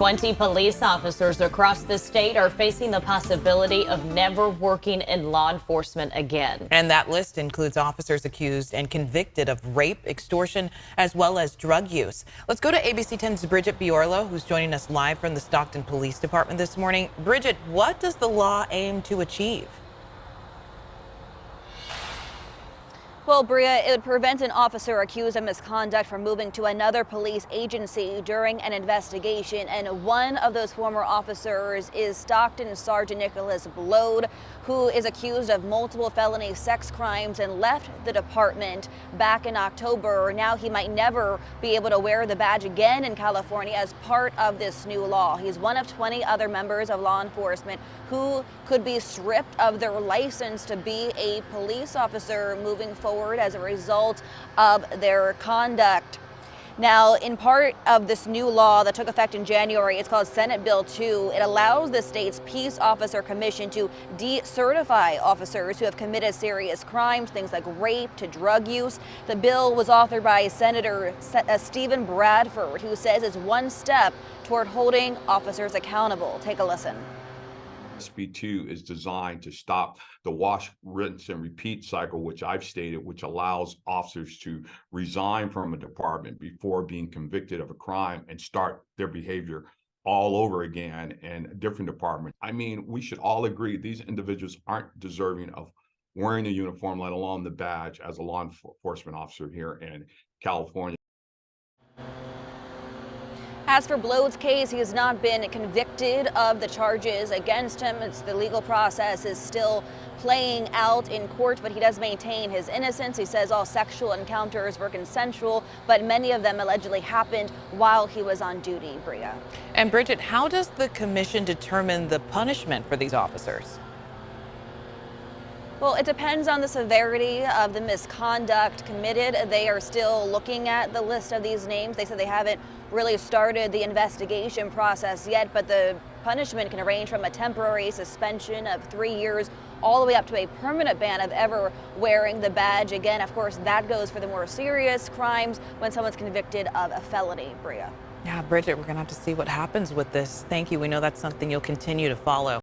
20 police officers across the state are facing the possibility of never working in law enforcement again. And that list includes officers accused and convicted of rape, extortion, as well as drug use. Let's go to ABC 10's Bridget Biorlo, who's joining us live from the Stockton Police Department this morning. Bridget, what does the law aim to achieve? Well, Bria, it would prevent an officer accused of misconduct from moving to another police agency during an investigation. And one of those former officers is Stockton Sergeant Nicholas Blois, who is accused of multiple felony sex crimes and left the department back in October. Now he might never be able to wear the badge again in California as part of this new law. He's one of 20 other members of law enforcement who could be stripped of their license to be a police officer moving forward as a result of their conduct. Now, in part of this new law that took effect in January, it's called Senate Bill 2. It allows the state's Peace Officer Commission to decertify officers who have committed serious crimes, things like rape to drug use. The bill was authored by Senator Stephen Bradford, who says it's one step toward holding officers accountable. Take a listen. SB2 is designed to stop the wash, rinse, and repeat cycle, which I've stated, which allows officers to resign from a department before being convicted of a crime and start their behavior all over again in a different department. I mean, we should all agree these individuals aren't deserving of wearing a uniform, let alone the badge, as a law enforcement officer here in California. As for Blois' case, he has not been convicted of the charges against him. The legal process is still playing out in court, but he does maintain his innocence. He says all sexual encounters were consensual, but many of them allegedly happened while he was on duty, Bria. And Bridget, how does the commission determine the punishment for these officers? Well, it depends on the severity of the misconduct committed. They are still looking at the list of these names. They said they haven't really started the investigation process yet, but the punishment can range from a temporary suspension of 3 years all the way up to a permanent ban of ever wearing the badge again. Of course, that goes for the more serious crimes when someone's convicted of a felony, Bria. Yeah, Bridget, we're going to have to see what happens with this. Thank you. We know that's something you'll continue to follow.